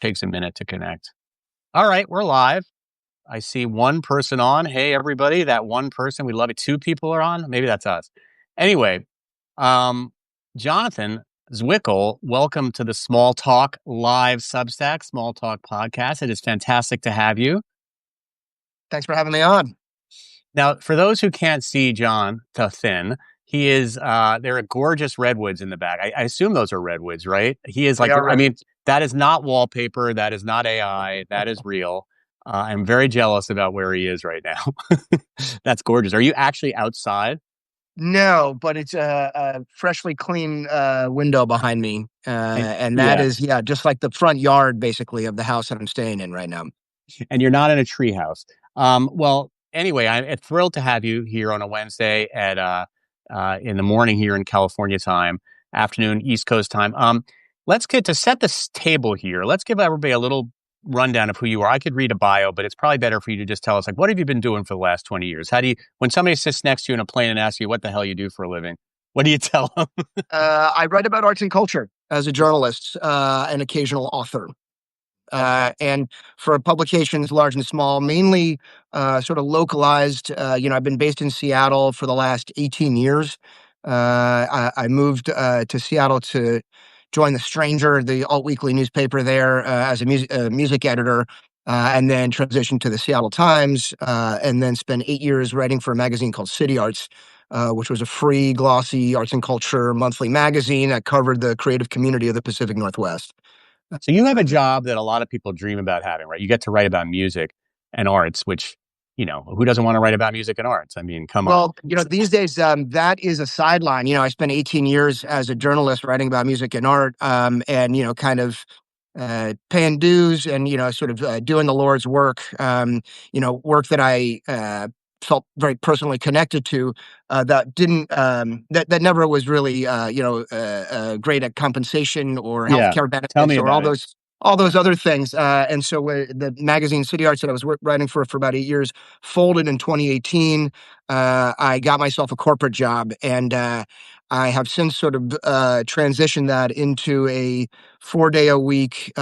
takes a minute to connect. All right, we're live. I see one person on. Hey, everybody, that one person, we love it. Two people are on. Maybe that's us. Anyway, um, Jonathan Zwickel, welcome to the Small Talk Live Substack, Small Talk podcast. It is fantastic to have you. Thanks for having me on. Now, for those who can't see John to thin, he is, there are gorgeous redwoods in the back. I assume those are redwoods, right? He is like, I mean, that is not wallpaper. That is not AI. That is real. I'm very jealous about where he is right now. That's gorgeous. Are you actually outside? No, but it's a freshly clean window behind me. And that Yeah. is, just like the front yard, basically, of the house that I'm staying in right now. And you're not in a treehouse. Well, anyway, I'm thrilled to have you here on a Wednesday at in the morning here in California time, afternoon East Coast time. Let's get to set this table here. Let's give everybody a little rundown of who you are. I could read a bio, but it's probably better for you to just tell us, like, what have you been doing for the last 20 years? How do you, when somebody sits next to you in a plane and asks you what the hell you do for a living, what do you tell them? I write about arts and culture as a journalist, an occasional author. And for publications large and small, mainly sort of localized. I've been based in Seattle for the last 18 years. I moved to Seattle to join The Stranger, the alt-weekly newspaper there, as a music editor, and then transitioned to the Seattle Times, and then spent 8 years writing for a magazine called City Arts, which was a free, glossy arts and culture monthly magazine that covered the creative community of the Pacific Northwest. So you have a job that a lot of people dream about having, right? You get to write about music and arts, which, who doesn't want to write about music and arts? I mean, come on. Well, these days, that is a sideline. I spent 18 years as a journalist writing about music and art, and, kind of paying dues and, sort of doing the Lord's work, work that I felt very personally connected to, that didn't, that never was really, great at compensation or Yeah. healthcare Tell me benefits or about it. all those other things. And so the magazine City Arts that I was writing for about 8 years folded in 2018. I got myself a corporate job, and I have since sort of transitioned that into a 4-day-a-week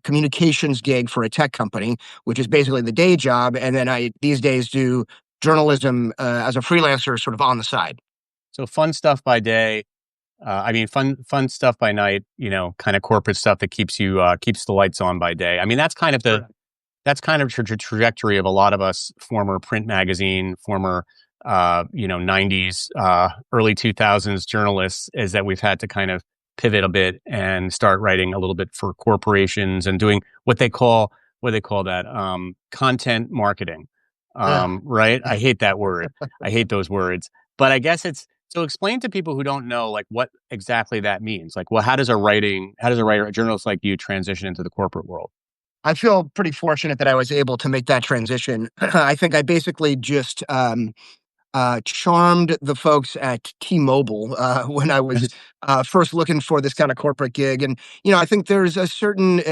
communications gig for a tech company, which is basically the day job. And then I these days do journalism as a freelancer, sort of on the side. So fun stuff by day. Fun stuff by night. Kind of corporate stuff that keeps the lights on by day. I mean, that's kind of the trajectory of a lot of us former print magazine, former 90s, early 2000s journalists, is that we've had to kind of pivot a bit and start writing a little bit for corporations and doing what they call that content marketing. Right? I hate that word. I hate those words. But I guess so explain to people who don't know, like, what exactly that means. Like, well, how does a journalist like you transition into the corporate world? I feel pretty fortunate that I was able to make that transition. I think I basically just charmed the folks at T-Mobile when I was first looking for this kind of corporate gig. And, I think there's a certain,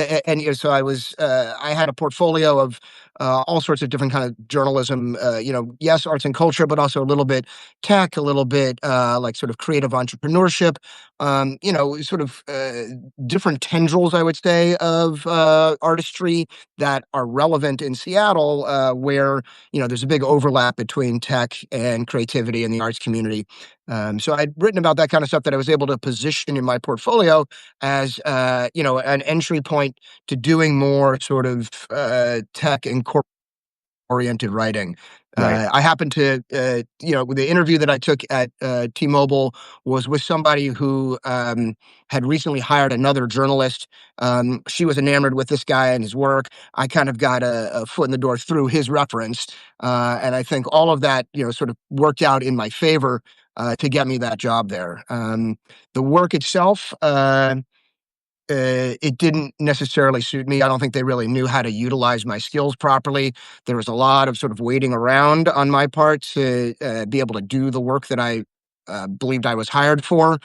so I had a portfolio of all sorts of different kind of journalism, yes, arts and culture, but also a little bit tech, a little bit like sort of creative entrepreneurship, sort of different tendrils, I would say, of artistry that are relevant in Seattle, where, there's a big overlap between tech and creativity in the arts community. So I'd written about that kind of stuff that I was able to position in my portfolio as, an entry point to doing more sort of tech and corporate-oriented writing. Right. I happened to, the interview that I took at T-Mobile was with somebody who had recently hired another journalist. She was enamored with this guy and his work. I kind of got a foot in the door through his reference. And I think all of that, sort of worked out in my favor to get me that job there. The work itself, it didn't necessarily suit me. I don't think they really knew how to utilize my skills properly. There was a lot of sort of waiting around on my part to be able to do the work that I believed I was hired for.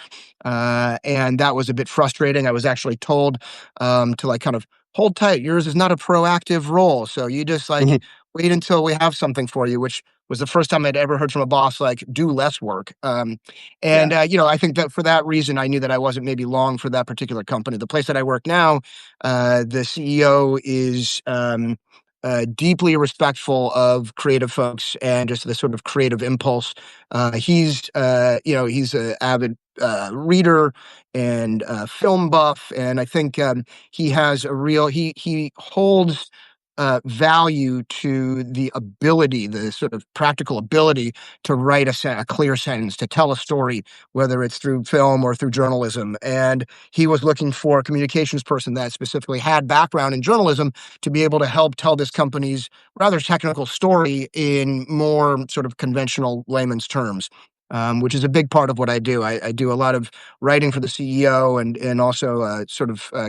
And that was a bit frustrating. I was actually told to like kind of hold tight. Yours is not a proactive role. So you just like wait until we have something for you, which was the first time I'd ever heard from a boss like do less work. Yeah. I think that for that reason, I knew that I wasn't maybe long for that particular company. The place that I work now, the CEO is deeply respectful of creative folks and just the sort of creative impulse. He's an avid reader and film buff, and I think he has a real he holds value to the ability, the sort of practical ability to write a clear sentence, to tell a story, whether it's through film or through journalism. And he was looking for a communications person that specifically had background in journalism to be able to help tell this company's rather technical story in more sort of conventional layman's terms. Which is a big part of what I do. I do a lot of writing for the CEO and also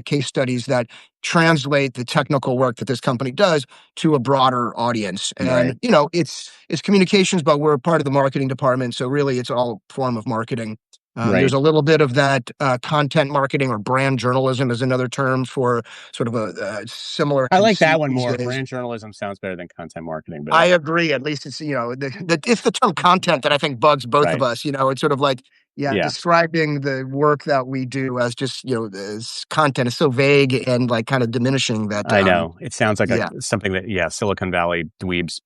case studies that translate the technical work that this company does to a broader audience. Right. And it's communications, but we're part of the marketing department, so really it's all form of marketing. There's Right. a little bit of that content marketing, or brand journalism is another term for sort of a similar I like that conceit one these more. days. Brand journalism sounds better than content marketing, but I agree. At least it's it's the term content that I think bugs both of right. us. It's sort of like, yeah, Yeah. describing the work that we do as just this content is so vague and like kind of diminishing that. I know. It sounds like Yeah, something that, yeah, Silicon Valley dweebs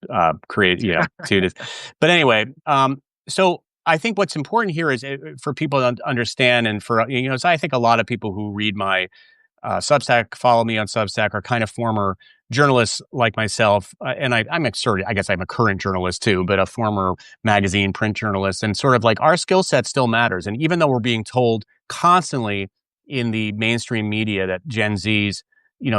create, to this. But anyway, so I think what's important here is for people to understand, and for, so I think a lot of people who read my Substack, follow me on Substack, are kind of former journalists like myself. And I guess I'm a current journalist too, but a former magazine print journalist. And sort of like our skill set still matters. And even though we're being told constantly in the mainstream media that Gen Z's,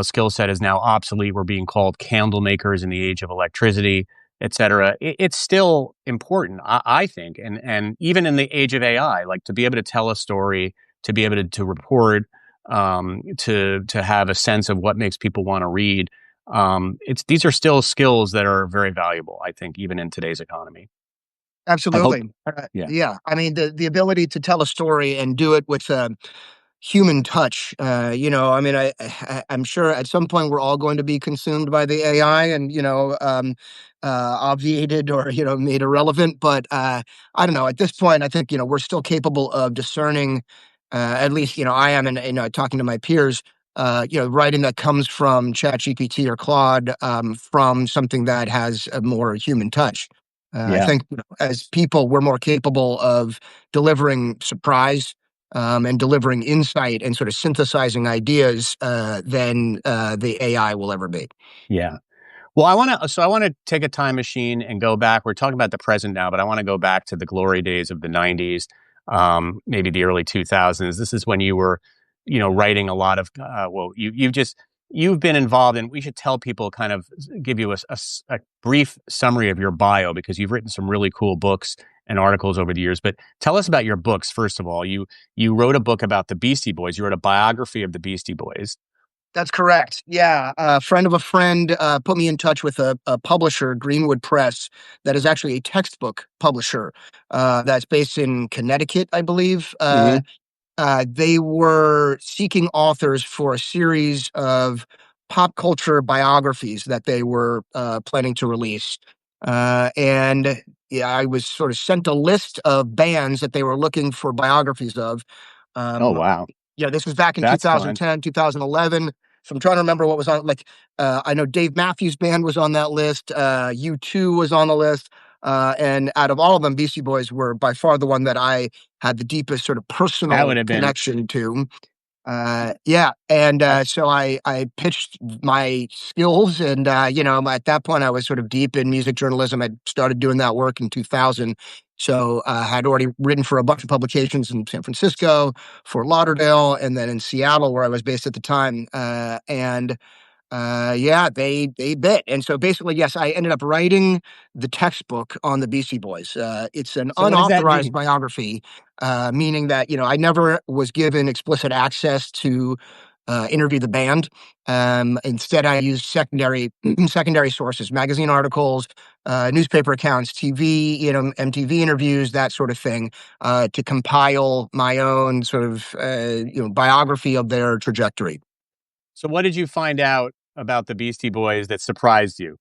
skill set is now obsolete, we're being called candle makers in the age of electricity, et cetera. It's still important, I think. And even in the age of AI, like to be able to tell a story, to be able to report, to have a sense of what makes people want to read. These are still skills that are very valuable, I think, even in today's economy. I hope. absolutely. Yeah. Yeah, I mean the ability to tell a story and do it with human touch. I mean, I'm sure at some point we're all going to be consumed by the AI and obviated or made irrelevant. But I don't know. At this point, I think we're still capable of discerning. At least I am, and talking to my peers. Writing that comes from ChatGPT or Claude, from something that has a more human touch. I Yeah. think as people, we're more capable of delivering surprise, and delivering insight and sort of synthesizing ideas than the AI will ever be. Yeah. Well, I want to take a time machine and go back. We're talking about the present now, but I want to go back to the glory days of the 90s, maybe the early 2000s. This is when you were, writing a lot of, you've been involved, and we should tell people, kind of give you a brief summary of your bio, because you've written some really cool books and articles over the years. But tell us about your books, first of all. You wrote a book about the Beastie Boys. You wrote a biography of the Beastie Boys. That's correct. Yeah, a friend of a friend put me in touch with a publisher, Greenwood Press, that is actually a textbook publisher that's based in Connecticut, I believe. Hmm. They were seeking authors for a series of pop culture biographies that they were planning to release. And yeah, I was sort of sent a list of bands that they were looking for biographies of. Oh, Um, wow. this was back in That's fun. 2010, 2011. So I'm trying to remember what was on. Like, I know Dave Matthews Band was on that list. U2 was on the list. And out of all of them, Beastie Boys were by far the one that I had the deepest sort of That would personal have been, connection to. Yeah, and I, so I pitched my skills, and at that point I was sort of deep in music journalism. I started doing that work in 2000, so I had already written for a bunch of publications in San Francisco, Fort Lauderdale, and then in Seattle, where I was based at the time. And yeah, they bit. And so basically, yes, I ended up writing the textbook on the Beastie Boys. It's an so what does that unauthorized mean? biography, meaning that I never was given explicit access to interview the band. Instead, I used secondary secondary sources, magazine articles, newspaper accounts, TV, MTV interviews, that sort of thing, to compile my own sort of biography of their trajectory. So what did you find out about the Beastie Boys that surprised you?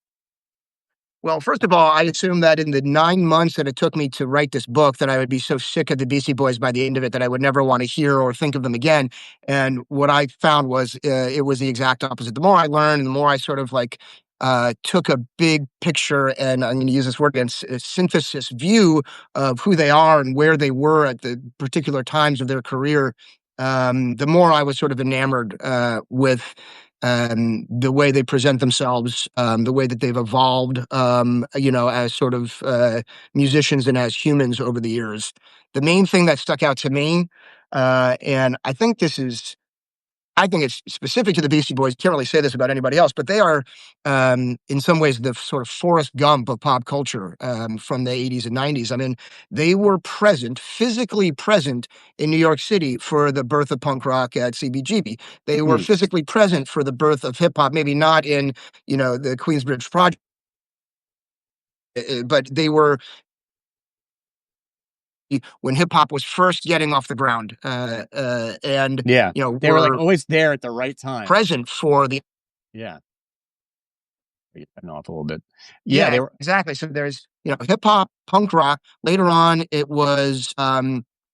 Well, first of all, I assume that in the 9 months that it took me to write this book, that I would be so sick of the Beastie Boys by the end of it that I would never want to hear or think of them again. And what I found was it was the exact opposite. The more I learned, the more I sort of like took a big picture, and I'm going to use this word again, synthesis view of who they are and where they were at the particular times of their career. The more I was sort of enamored with the way they present themselves, the way that they've evolved, as sort of musicians and as humans over the years. The main thing that stuck out to me, and I think it's specific to the Beastie Boys. Can't really say this about anybody else, but they are, in some ways, the sort of Forrest Gump of pop culture from the 80s and 90s. I mean, they were present, physically present in New York City for the birth of punk rock at CBGB. They were Hmm. physically present for the birth of hip hop, maybe not in, the Queensbridge Project, but they were when hip hop was first getting off the ground, and, Yeah, they were like were always there at the right time. present for the Yeah, getting off a little bit. Yeah, Yeah, they were. exactly. So there's, hip hop, punk rock. Later on, it was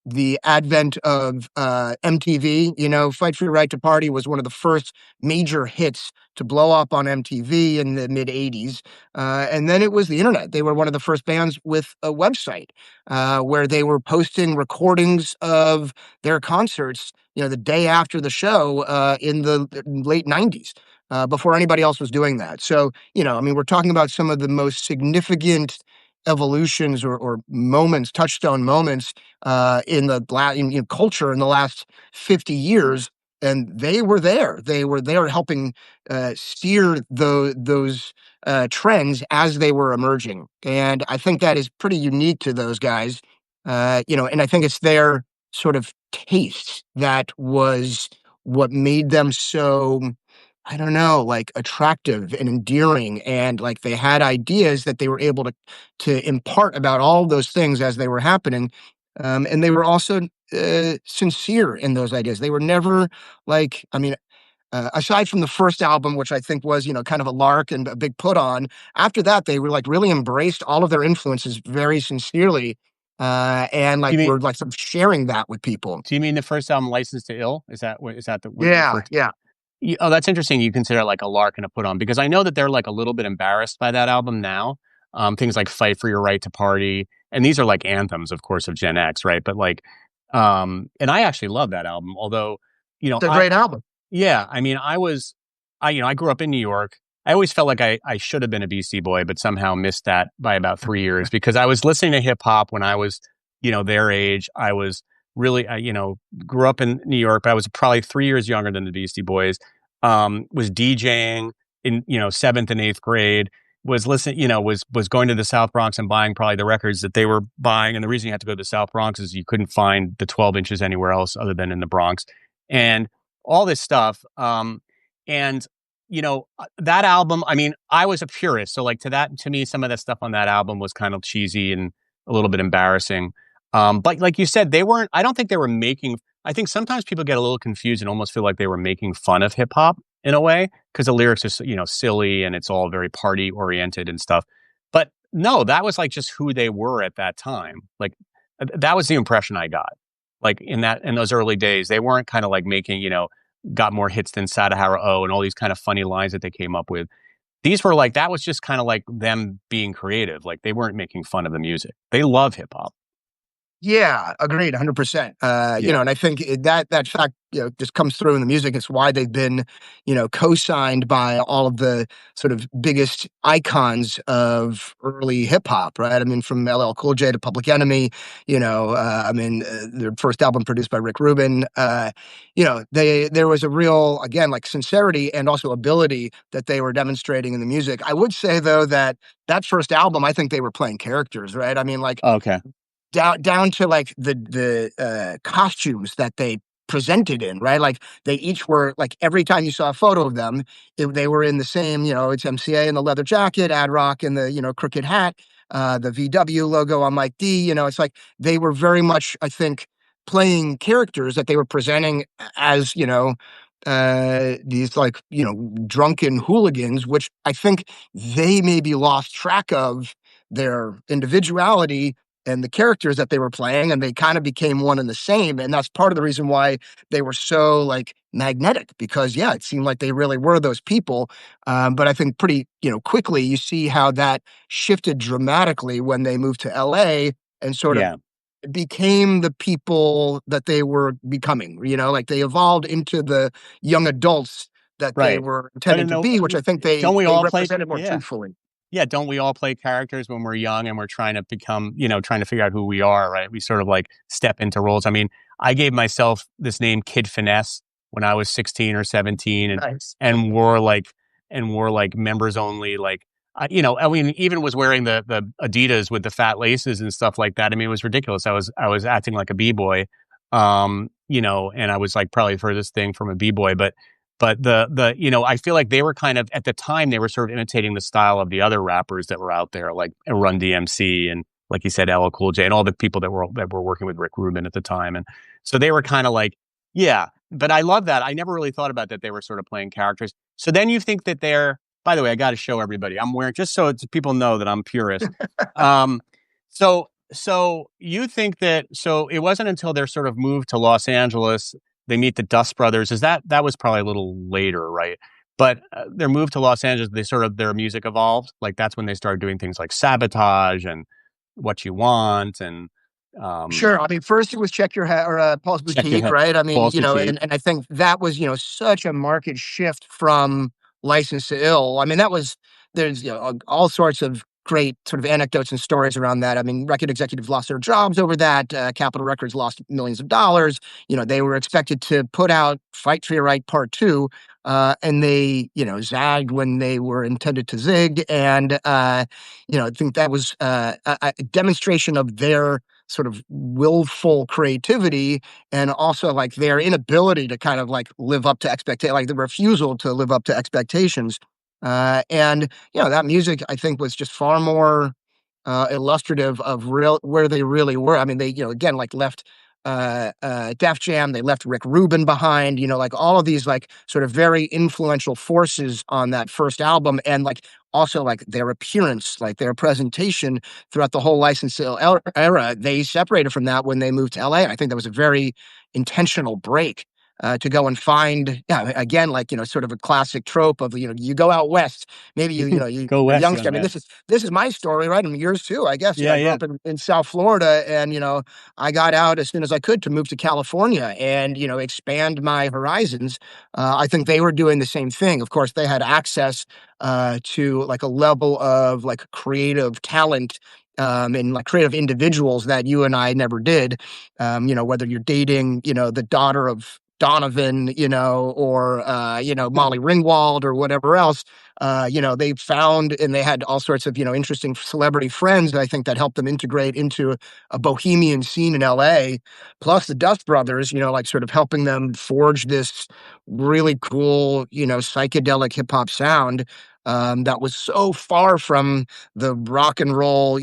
the advent of MTV. Fight for Your Right to Party was one of the first major hits to blow up on MTV in the mid 80s. And then it was the internet. They were one of the first bands with a website where they were posting recordings of their concerts, the day after the show in the late 90s. Before anybody else was doing that. So, I mean, we're talking about some of the most significant evolutions or moments, touchstone moments in culture in the last 50 years. And they were there. They were there helping steer those trends as they were emerging. And I think that is pretty unique to those guys. And I think it's their sort of taste that was what made them so, I don't know, like attractive and endearing, and like they had ideas that they were able to impart about all those things as they were happening, and they were also sincere in those ideas. They were never like, I mean, aside from the first album, which I think was, kind of a lark and a big put on. After that, they were like really embraced all of their influences very sincerely, and Do like you mean? were like sort of sharing that with people. Do you mean the first album, "License to Ill"? Is that what you Yeah, referred to? yeah. Oh, that's interesting. You consider it like a lark and a put on because I know that they're like a little bit embarrassed by that album now. Things like "Fight for Your Right to Party," and these are like anthems, of course, of Gen X, right? But like, and I actually love that album. Although, It's a I great album. yeah, I mean, I grew up in New York. I always felt like I should have been a BC boy, but somehow missed that by about 3 years because I was listening to hip hop when I was, their age. I was really, grew up in New York, but I was probably 3 years younger than the Beastie Boys. Was DJing in, seventh and eighth grade. Was listening, was going to the South Bronx and buying probably the records that they were buying. And the reason you had to go to the South Bronx is you couldn't find the 12 inches anywhere else other than in the Bronx. And all this stuff. And that album, I mean, I was a purist. So like to me, some of the stuff on that album was kind of cheesy and a little bit embarrassing. But like you said, I don't think they were making, I think sometimes people get a little confused and almost feel like they were making fun of hip hop in a way because the lyrics are, silly and it's all very party oriented and stuff. But no, that was like just who they were at that time. Like that was the impression I got. Like in those early days, they weren't kind of like making, got more hits than Sadahara O and all these kind of funny lines that they came up with. These were like that was just kind of like them being creative. Like they weren't making fun of the music. They love hip hop. Yeah, agreed, 100%. Yeah. And I think that fact, just comes through in the music. It's why they've been, co-signed by all of the sort of biggest icons of early hip hop, right? I mean, from LL Cool J to Public Enemy, their first album produced by Rick Rubin. There was a real, again, like sincerity and also ability that they were demonstrating in the music. I would say though that first album, I think they were playing characters, right? I mean, like Okay. down to like the costumes that they presented in, right? Like they each were like every time you saw a photo of them, they were in the same, it's MCA in the leather jacket, Ad Rock in the crooked hat, the VW logo on Mike D. It's like they were very much, I think, playing characters that they were presenting as these like, drunken hooligans, which I think they maybe lost track of their individuality and the characters that they were playing, and they kind of became one and the same. And that's part of the reason why they were so like magnetic, because yeah, it seemed like they really were those people. But I think pretty, quickly you see how that shifted dramatically when they moved to LA and sort of Yeah, became the people that they were becoming, like they evolved into the young adults that they right. were But intended to be, which I think they don't we they all play? represented more Yeah, truthfully. yeah. Don't we all play characters when we're young and we're trying to become, trying to figure out who we are, right? We sort of like step into roles. I mean, I gave myself this name Kid Finesse when I was 16 or 17, Nice. and wore like members only, like, I mean, even was wearing the Adidas with the fat laces and stuff like that. I mean, it was ridiculous. I was acting like a b-boy, and I was like probably the furthest thing from a b-boy, but I feel like they were kind of, at the time, they were sort of imitating the style of the other rappers that were out there, like Run DMC and, like you said, LL Cool J, and all the people that were working with Rick Rubin at the time. And so they were kind of like, yeah. But I love that. I never really thought about that they were sort of playing characters. So then you think that they're, by the way, I got to show everybody. I'm wearing, just so people know that I'm purist. Um, so you think that, so it wasn't until they're sort of moved to Los Angeles, they meet the Dust Brothers. Is that was probably a little later, right? But their move to Los Angeles, they sort of, their music evolved. Like that's when they started doing things like Sabotage and What You Want and um, Sure. I mean, first it was Check Your Head or Paul's Check Your Boutique, Head, right? I mean, False Boutique. and I think that was, such a market shift from License to Ill. I mean, there's, all sorts of great sort of anecdotes and stories around that. I mean, record executives lost their jobs over that. Capitol Records lost millions of dollars. They were expected to put out Fight for Your Right Part Two. And they, zagged when they were intended to zig. And, I think that was a demonstration of their sort of willful creativity, and also like their inability to kind of like live up to expectations, like the refusal to live up to expectations. And that music I think was just far more illustrative of real where they really were. I mean, they, again, like left Def Jam, they left Rick Rubin behind, like all of these like sort of very influential forces on that first album, and like also like their appearance, like their presentation throughout the whole License to Ill era. They separated from that when they moved to LA. I think that was a very intentional break. To go and find, yeah, again, like sort of a classic trope of you go out west, maybe Go you're a West, youngster. young I mean, man. this is my story, right? And yours too, I guess. Yeah, I grew yeah. up in South Florida, and I got out as soon as I could to move to California and expand my horizons. I think they were doing the same thing. Of course, they had access to like a level of like creative talent. And like creative individuals that you and I never did. Whether you're dating, the daughter of Donovan, or Molly Ringwald or whatever else. They found, and they had all sorts of interesting celebrity friends, I think, that helped them integrate into a bohemian scene in LA. Plus the Dust Brothers, like sort of helping them forge this really cool, psychedelic hip hop sound. That was so far from the rock and roll,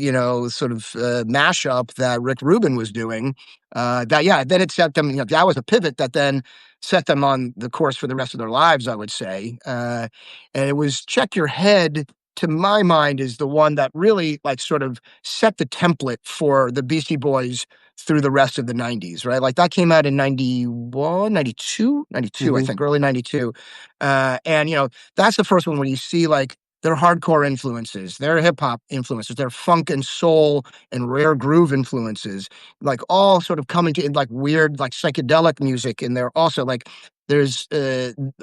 sort of mashup that Rick Rubin was doing. That yeah, then it set them. That was a pivot that then set them on the course for the rest of their lives, I would say. And it was Check Your Head, to my mind, is the one that really like sort of set the template for the Beastie Boys through the rest of the 90s, right? Like that came out in 91, 92, 92, I Hmm. think, early 92. And, that's the first one where you see like their hardcore influences, their hip hop influences, their funk and soul and rare groove influences, like all sort of coming to in like weird, like psychedelic music. And they're also like, there's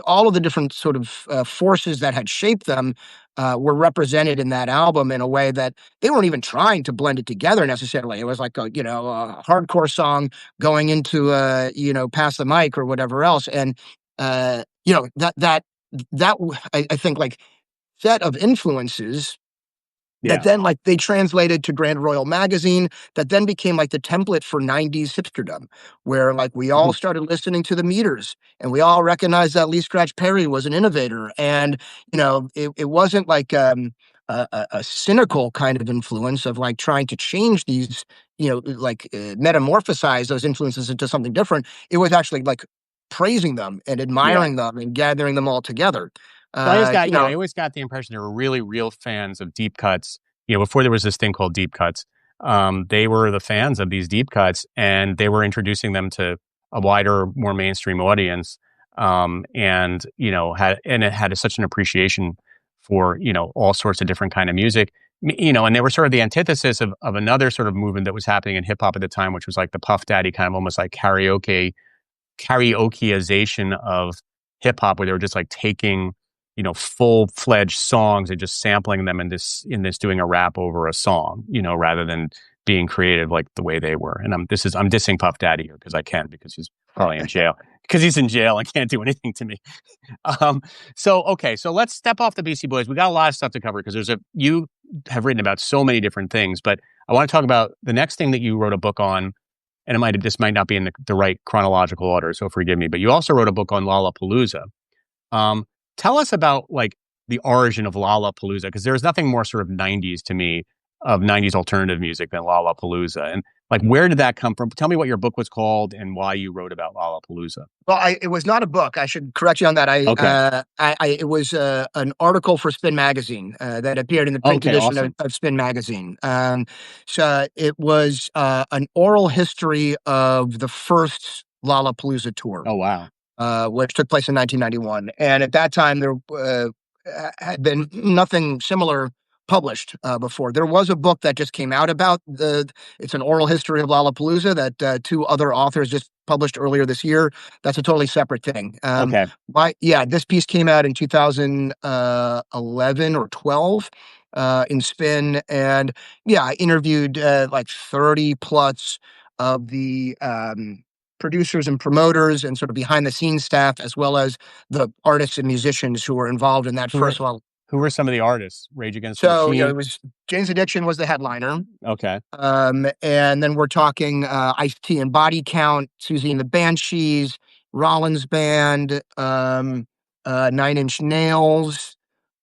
all of the different sort of forces that had shaped them were represented in that album in a way that they weren't even trying to blend it together necessarily. It was like a hardcore song going into Pass the Mic or whatever else. And I think like set of influences that Yeah. then like they translated to Grand Royal Magazine, that then became like the template for 90s hipsterdom, where like we all started listening to the Meters, and we all recognized that Lee Scratch Perry was an innovator. And it wasn't like a cynical kind of influence of like trying to change these, like metamorphosize those influences into something different. It was actually like praising them and Yeah. admiring them and gathering them all together. So I always got, You yeah, I know, always got the impression they were really real fans of deep cuts. Before there was this thing called deep cuts, they were the fans of these deep cuts, and they were introducing them to a wider, more mainstream audience. And it had such an appreciation for all sorts of different kind of music. And they were sort of the antithesis of another sort of movement that was happening in hip hop at the time, which was like the Puff Daddy kind of almost like karaokeization of hip hop, where they were just like taking, full fledged songs and just sampling them and this doing a rap over a song, rather than being creative like the way they were. And I'm dissing Puff Daddy here because I can, because he's probably in jail. Because he's in jail and can't do anything to me. Um, so let's step off the BC Boys. We got a lot of stuff to cover because you have written about so many different things, but I want to talk about the next thing that you wrote a book on, and this might not be in the right chronological order, so forgive me, but you also wrote a book on Lollapalooza. Um, Tell us about like the origin of Lollapalooza, because there's nothing more sort of 90s to me, of 90s alternative music, than Lollapalooza. And like, where did that come from? Tell me what your book was called and why you wrote about Lollapalooza. well, it was not a book. I should correct you on that. Okay. It was an article for Spin Magazine that appeared in the print Okay, edition awesome. of Spin Magazine. So it was an oral history of the first Lollapalooza tour, Oh, wow. which took place in 1991. And at that time, there had been nothing similar published before. There was a book that just came out about it's an oral history of Lollapalooza that two other authors just published earlier this year. That's a totally separate thing. Okay. This piece came out in 2011 or 12 in Spin. And yeah, I interviewed like 30 plus of the producers and promoters and sort of behind the scenes staff, as well as the artists and musicians who were involved in that Who were first one. who were some of the artists? Rage Against the So, Machine. it was Jane's Addiction was the headliner. Okay. And then we're talking Ice-T and Body Count, Susie and the Banshees, Rollins Band, 9 Inch Nails.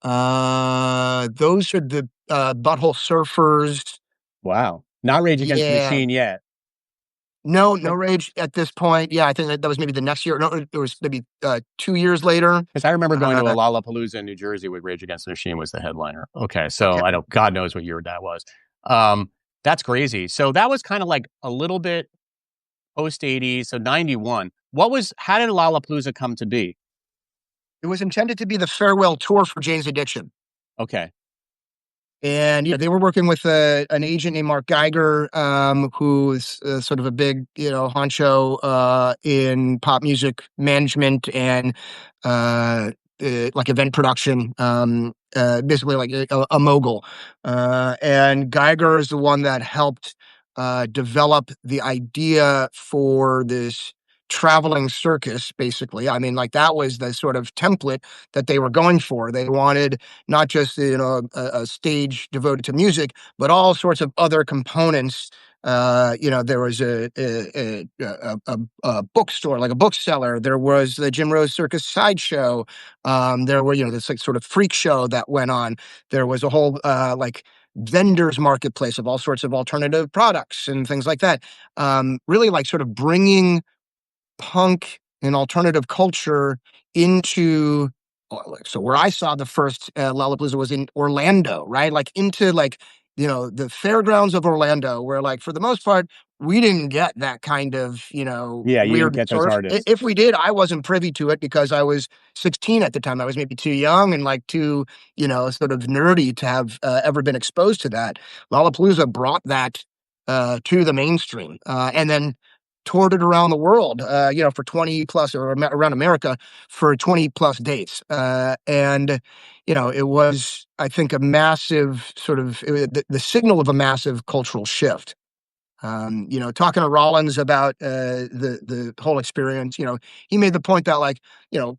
Those are the Butthole Surfers. Wow. Not Rage Against the Yeah. Machine yet. No Rage at this point. Yeah, I think that was maybe the next year. No, it was maybe 2 years later. Because I remember going to a Uh, Lollapalooza in New Jersey with Rage Against the Machine was the headliner. Okay, so yeah, I don't, God knows what year that was. Um, that's crazy. So that was kind of like a little bit post 80s, so 91. How did Lollapalooza come to be? it was intended to be the farewell tour for Jane's Addiction. Okay. And yeah, they were working with an agent named Mark Geiger, who's sort of a big, honcho in pop music management and like event production, basically like a mogul. And Geiger is the one that helped develop the idea for this traveling circus, basically. I mean, like that was the sort of template that they were going for. They wanted not just a stage devoted to music, but all sorts of other components. There was a bookstore, like a bookseller. There was the Jim Rose Circus sideshow. There were this like sort of freak show that went on. There was a whole like vendors marketplace of all sorts of alternative products and things like that. Really like sort of bringing punk and alternative culture into so where I saw the first Lollapalooza was in Orlando, right? Like into like, the fairgrounds of Orlando, where like for the most part, we didn't get that kind of, Yeah, you didn't weird get those turf. artists. If we did, I wasn't privy to it because I was 16 at the time. I was maybe too young and like too, sort of nerdy to have ever been exposed to that. Lollapalooza brought that to the mainstream. And then toured it around the world, for 20 plus or around America for 20 plus dates. And, it was, I think, a massive sort of the signal of a massive cultural shift. Talking to Rollins about the whole experience, he made the point that like,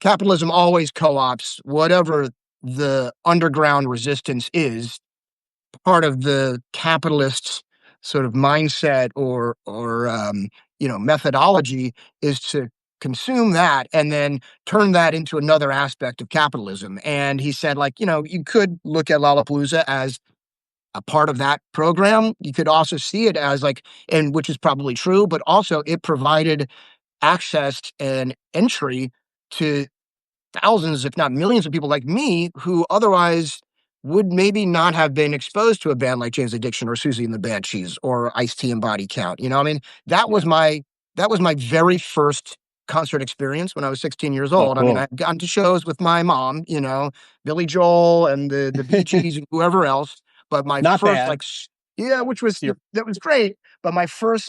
capitalism always co-ops whatever the underground resistance is. Part of the capitalist's sort of mindset or methodology is to consume that and then turn that into another aspect of capitalism. And he said, like, you could look at Lollapalooza as a part of that program. You could also see it as like, and which is probably true, but also it provided access and entry to thousands, if not millions of people like me who otherwise would maybe not have been exposed to a band like Jane's Addiction or Susie and the Banshees or Ice-T and Body Count. I mean, that was Yeah. my that was my very first concert experience when I was 16 years Oh, old. I mean, cool. I've gone to shows with my mom, Billy Joel and the Bee Gees and whoever else. But my Not first bad. yeah, which was So that was great. But my first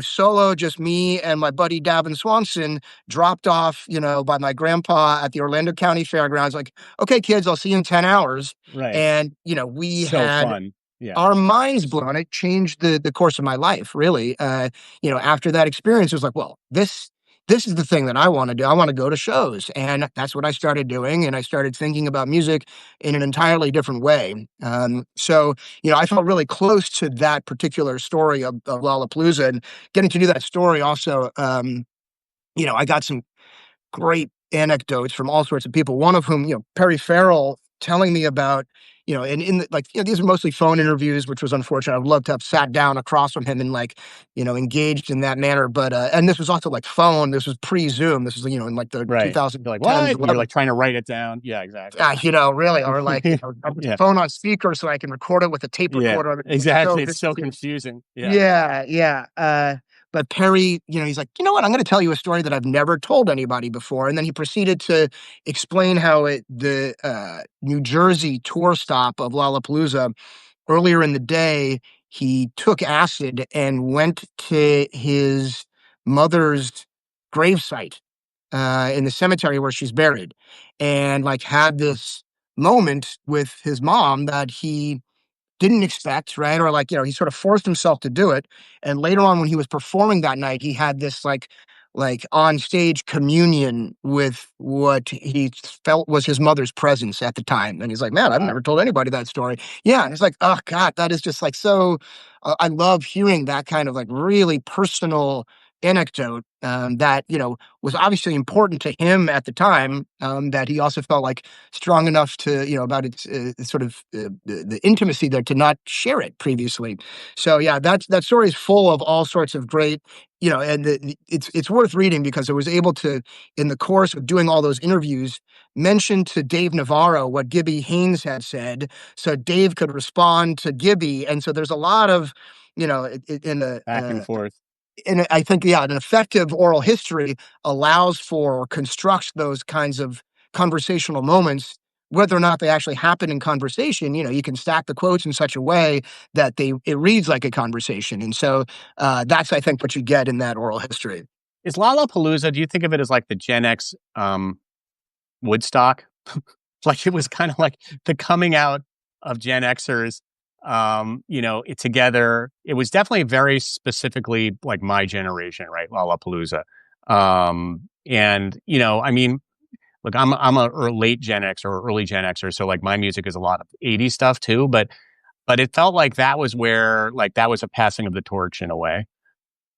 solo, just me and my buddy Davin Swanson, dropped off, by my grandpa at the Orlando County Fairgrounds. Like, okay, kids, I'll see you in 10 hours. right. And, we So had fun. Yeah. our minds blown. It changed the course of my life, really. After that experience, it was like, well, this is the thing that I want to do. I want to go to shows. And that's what I started doing. And I started thinking about music in an entirely different way. I felt really close to that particular story of Lollapalooza, and getting to do that story also, I got some great anecdotes from all sorts of people. One of whom, Perry Farrell, telling me about, and these are mostly phone interviews, which was unfortunate. I'd love to have sat down across from him and engaged in that manner. But and this was also like phone. This was pre-Zoom. This was in like the Right. You're like, 2010s, what? And you're 11. like trying to write it down. Yeah, exactly. Really, or I put the yeah. phone on speaker so I can record it with a tape Yeah. recorder. So Exactly. It's this, so confusing. Yeah. yeah, yeah. But Perry, he's like, you know what? I'm going to tell you a story that I've never told anybody before. And then he proceeded to explain how the New Jersey tour stop of Lollapalooza, earlier in the day, he took acid and went to his mother's gravesite in the cemetery where she's buried, and had this moment with his mom that he didn't expect, right? Or he sort of forced himself to do it. And later on, when he was performing that night, he had this on stage communion with what he felt was his mother's presence at the time. And he's like, man, I've Wow. never told anybody that story. Yeah. And it's like, oh God, that is just so, I love hearing that kind of really personal anecdote that, was obviously important to him at the time, that he also felt strong enough to, about its sort of the intimacy there, to not share it previously. So yeah, that story is full of all sorts of great, and it's worth reading because I was able to, in the course of doing all those interviews, mention to Dave Navarro what Gibby Haynes had said, so Dave could respond to Gibby, and so there's a lot of, in the Back and forth. and I think, yeah, an effective oral history allows for or constructs those kinds of conversational moments, whether or not they actually happen in conversation. You can stack the quotes in such a way that it reads like a conversation. And so that's, I think, what you get in that oral history. Is Lollapalooza, do you think of it as like the Gen X Woodstock? Like it was kind of like the coming out of Gen Xers, it together. It was definitely very specifically like my generation, right? Lollapalooza. And I mean, look, I'm a late Gen X or early Gen Xer, so like my music is a lot of 80s stuff too, but it felt like that was where that was a passing of the torch in a way.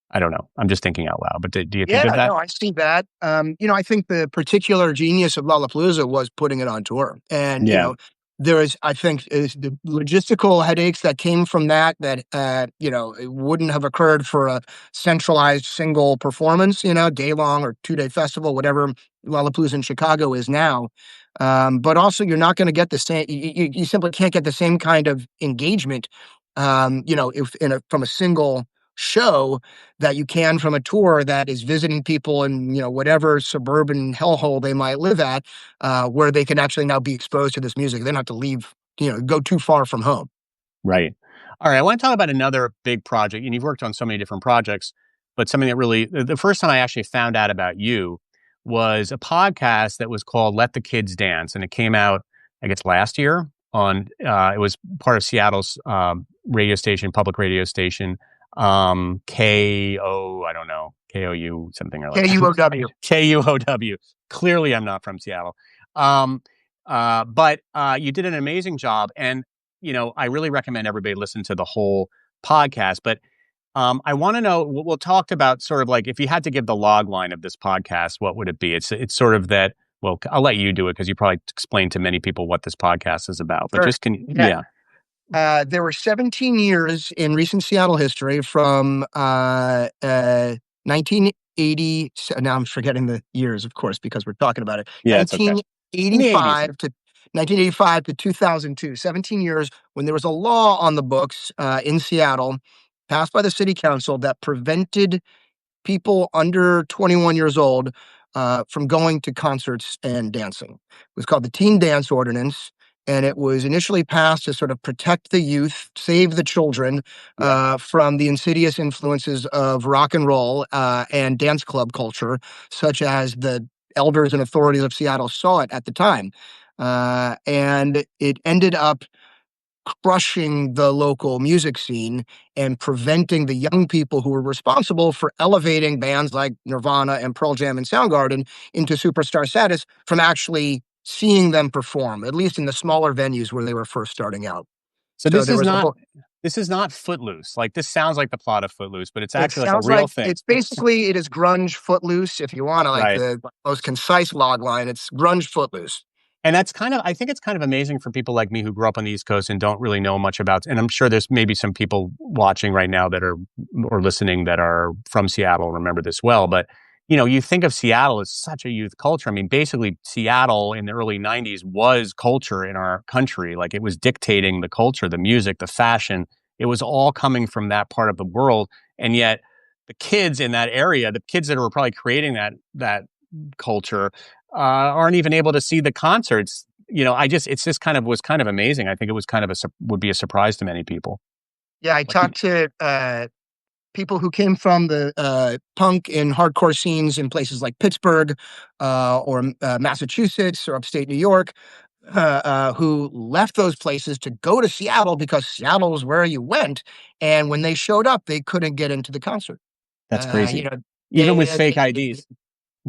I don't know. I'm just thinking out loud, but do you think of Yeah, that? no, I see that. I think the particular genius of Lollapalooza was putting it on tour. And, Yeah. there is, I think, is the logistical headaches that came from that, it wouldn't have occurred for a centralized single performance, day long or 2-day festival, whatever Lollapalooza in Chicago is now. But also, you're not going to get the same, you simply can't get the same kind of engagement, if from a single show that you can from a tour that is visiting people in whatever suburban hellhole they might live at, where they can actually now be exposed to this music. They don't have to leave, go too far from home. Right. All right. I want to talk about another big project, and you've worked on so many different projects, but something that really, the first time I actually found out about you was a podcast that was called Let the Kids Dance. And it came out, I guess, last year it was part of Seattle's radio station, public radio station, KO, I don't know, KOU, something or like KUOW. KUOW. Clearly, I'm not from Seattle. But you did an amazing job. And I really recommend everybody listen to the whole podcast. But I want to know, we'll talk about sort of like, if you had to give the log line of this podcast, what would it be? It's sort of that, well, I'll let you do it because you probably explained to many people what this podcast is about. But Sure. just yeah. There were 17 years in recent Seattle history from 19 1980. Now I'm forgetting the years, of course, because we're talking about it. Yeah, it's okay. In the 80s. 1985 to 2002, 17 years, when there was a law on the books in Seattle passed by the city council that prevented people under 21 years old from going to concerts and dancing. It was called the Teen Dance Ordinance, and it was initially passed to sort of protect the youth, save the children Yeah. from the insidious influences of rock and roll and dance club culture, such as the elders and authorities of Seattle saw it at the time. And it ended up crushing the local music scene and preventing the young people who were responsible for elevating bands like Nirvana and Pearl Jam and Soundgarden into superstar status from actually seeing them perform, at least in the smaller venues where they were first starting out. So So there was a whole, this is not Footloose. Like this sounds like the plot of Footloose, but it's it actually like a sounds real like thing. it's basically, it is grunge footloose. If you want to like Right. the most concise log line, it's grunge footloose. And that's kind of, I think it's kind of amazing for people like me who grew up on the East Coast and don't really know much about, and I'm sure there's maybe some people watching right now that are, or listening that are from Seattle, remember this well. But, you know, you think of Seattle as such a youth culture. I mean, basically, Seattle in the early 90s was culture in our country. Like it was dictating the culture, the music, the fashion. It was all coming from that part of the world. And yet, the kids in that area, the kids that were probably creating that culture, aren't even able to see the concerts. You know, it's just kind of was kind of amazing. I think it was kind of would be a surprise to many people. Yeah, I Like, talked to people who came from the punk and hardcore scenes in places like Pittsburgh or Massachusetts or upstate New York, who left those places to go to Seattle because Seattle was where you went. And when they showed up, they couldn't get into the concert. that's You crazy. know, Even with fake IDs.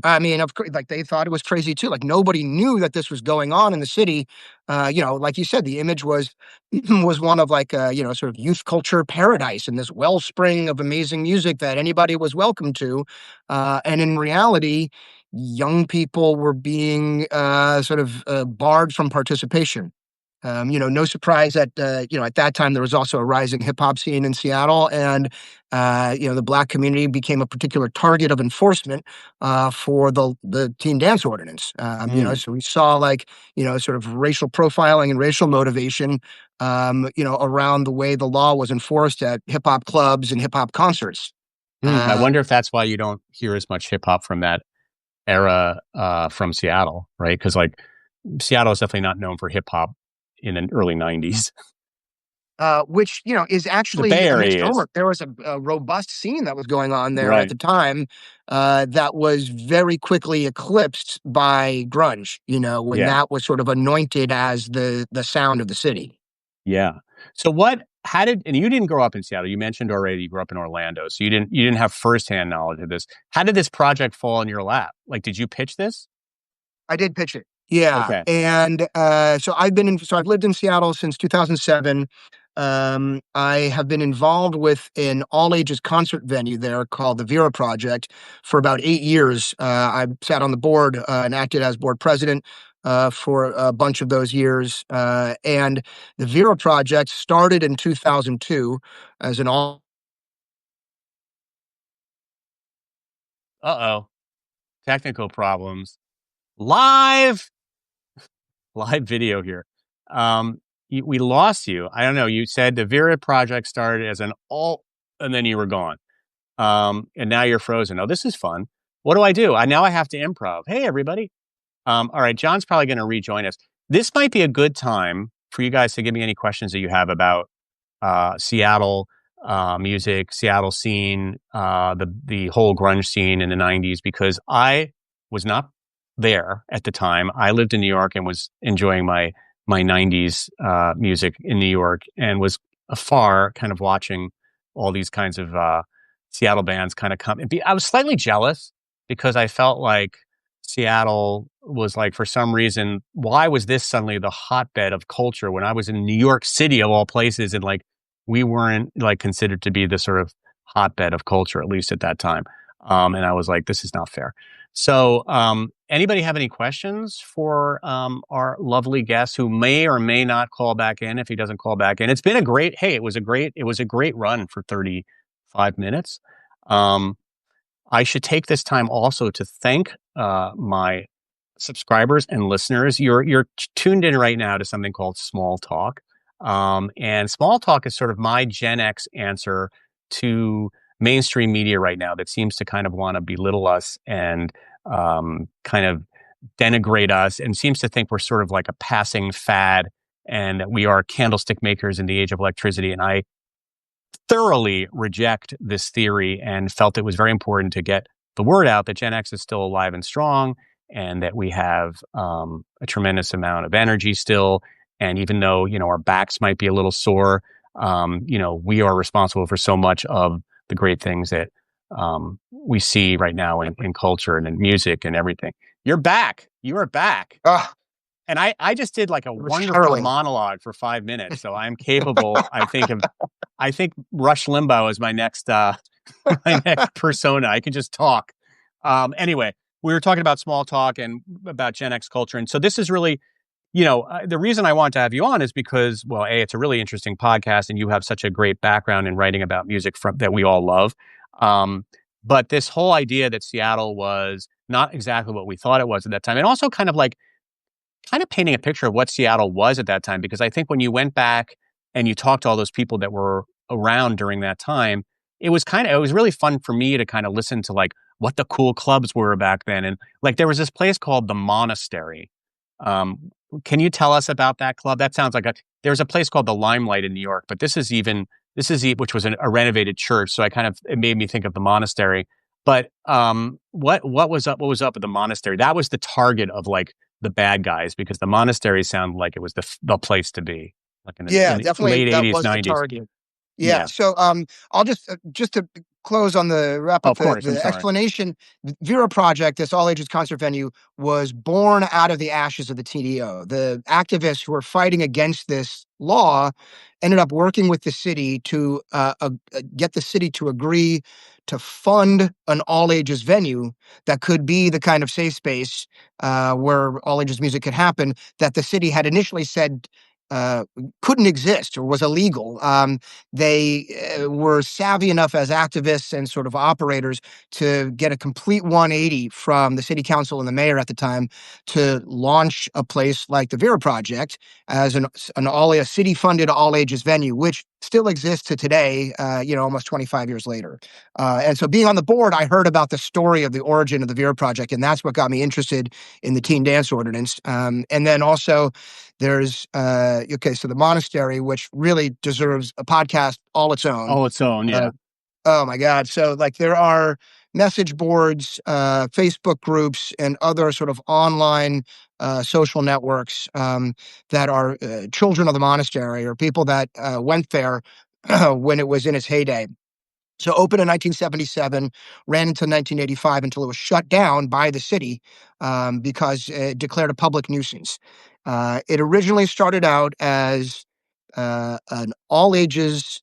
I mean, of course, like they thought it was crazy too. Like nobody knew that this was going on in the city. Like you said, the image was was one of like sort of youth culture paradise and this wellspring of amazing music that anybody was welcome to. And in reality, young people were being sort of barred from participation. No surprise that at that time there was also a rising hip hop scene in Seattle, and the black community became a particular target of enforcement for the teen dance ordinance. Mm. So we saw like sort of racial profiling and racial motivation, around the way the law was enforced at hip hop clubs and hip hop concerts. I Uh, wonder if that's why you don't hear as much hip hop from that era from Seattle, right? Because like Seattle is definitely not known for hip hop in the early 90s. which is The actually Bay a Area is. misnomer. There was a robust scene that was going on there at Right. the time that was very quickly eclipsed by grunge. When Yeah. that was sort of anointed as the sound of the city. Yeah. So how did, and you didn't grow up in Seattle. You mentioned already you grew up in Orlando. So you didn't have firsthand knowledge of this. How did this project fall in your lap? Like, did you pitch this? I did pitch it. Yeah, Okay. and so I've lived in Seattle since 2007. I have been involved with an all ages concert venue there called the Vera Project for about 8 years. I sat on the board and acted as board president for a bunch of those years. And the Vera Project started in 2002 as an all. Uh-oh. Technical problems. Live, live video here. We lost you. I don't know. You said the Vera project started as an alt and then you were gone. And now you're frozen. Oh, this is fun. What do I do? Now I have to improv. Hey, everybody. All right, John's probably going to rejoin us. This might be a good time for you guys to give me any questions that you have about Seattle music, Seattle scene, the whole grunge scene in the '90s. Because I was not there at the time. I lived in New York and was enjoying my '90s music in New York, and was afar, kind of watching all these kinds of Seattle bands kind of come. I was slightly jealous because I felt like Seattle was like, for some reason, why was this suddenly the hotbed of culture when I was in New York City of all places, and like we weren't like considered to be the sort of hotbed of culture, at least at that time. And I was like, this is not fair. So, anybody have any questions for our lovely guest who may or may not call back in? If he doesn't call back in, it's been a great. Hey, it was a great run for 35 minutes. Um, I should take this time also to thank my subscribers and listeners. You're tuned in right now to something called Small Talk, and Small Talk is sort of my Gen X answer to mainstream media right now that seems to kind of want to belittle us and kind of denigrate us, and seems to think we're sort of like a passing fad and that we are candlestick makers in the age of electricity. And I thoroughly reject this theory and felt it was very important to get the word out that Gen X is still alive and strong, and that we have a tremendous amount of energy still. And even though, our backs might be a little sore, we are responsible for so much of the great things that we see right now in culture and in music and everything. You're back. You are back. Ah, And I just did like a it was wonderful Charlie. monologue for 5 minutes. So I'm capable, I think Rush Limbaugh is my next my next persona. I can just talk. Anyway, we were talking about small talk and about Gen X culture. And so this is really, the reason I want to have you on is because, well, A, it's a really interesting podcast and you have such a great background in writing about music that we all love. But this whole idea that Seattle was not exactly what we thought it was at that time, and also kind of painting a picture of what Seattle was at that time, because I think when you went back and you talked to all those people that were around during that time, it was really fun for me to kind of listen to like what the cool clubs were back then. And like there was this place called the Monastery. Um, can you tell us about that club? That sounds like there's a place called the Limelight in New York, but which was a renovated church. So it made me think of the Monastery. But what was up? What was up at the Monastery? That was the target of like the bad guys, because the Monastery sounded like it was the place to be, like Yeah, in the definitely late that '80s, was the '90s. target. Yeah, Yeah. so, I'll just to close on the wrap Oh, up of course. I'm the sorry. explanation, Vera Project, this all ages concert venue, was born out of the ashes of the TDO. The activists who were fighting against this law ended up working with the city to get the city to agree to fund an all ages venue that could be the kind of safe space where all ages music could happen, that the city had initially said uh, couldn't exist or was illegal. They were savvy enough as activists and sort of operators to get a complete 180 from the city council and the mayor at the time to launch a place like the Vera Project as a city-funded all-ages venue, which still exists to today, almost 25 years later. And so being on the board, I heard about the story of the origin of the Vera Project, and that's what got me interested in the Teen Dance Ordinance. And then also there's so the Monastery, which really deserves a podcast all its own. All its own. Uh, Yeah. oh my God! So like there are message boards, Facebook groups, and other sort of online social networks that are children of the monastery or people that went there when it was in its heyday. So opened in 1977, ran until 1985 until it was shut down by the city because it declared a public nuisance. It originally started out as an all ages,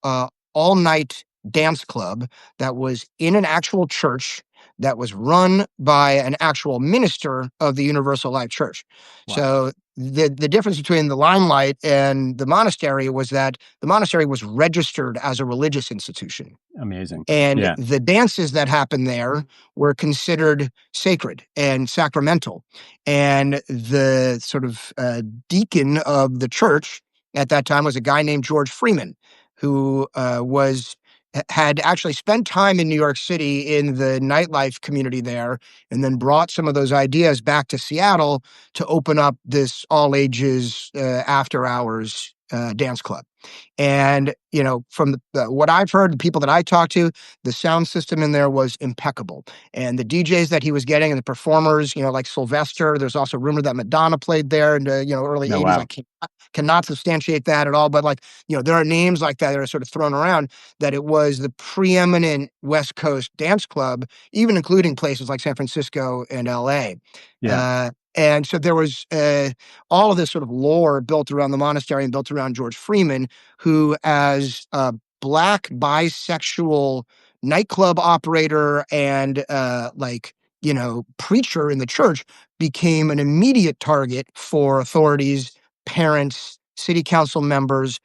all night dance club that was in an actual church that was run by an actual minister of the Universal Life Church. Wow. So the difference between the Limelight and the monastery was that the monastery was registered as a religious institution. Amazing. And Yeah. the dances that happened there were considered sacred and sacramental. And the sort of deacon of the church at that time was a guy named George Freeman, who had actually spent time in New York City in the nightlife community there, and then brought some of those ideas back to Seattle to open up this all ages after hours dance club. And, from what I've heard, the people that I talked to, the sound system in there was impeccable. And the DJs that he was getting and the performers, like Sylvester, there's also rumor that Madonna played there in the, early Oh, 80s. I wow. cannot substantiate that at all. But like, there are names like that are sort of thrown around that it was the preeminent West Coast dance club, even including places like San Francisco and LA. Yeah. And so there was all of this sort of lore built around the monastery and built around George Freeman, who, as a Black bisexual nightclub operator and preacher in the church, became an immediate target for authorities, parents, city council members,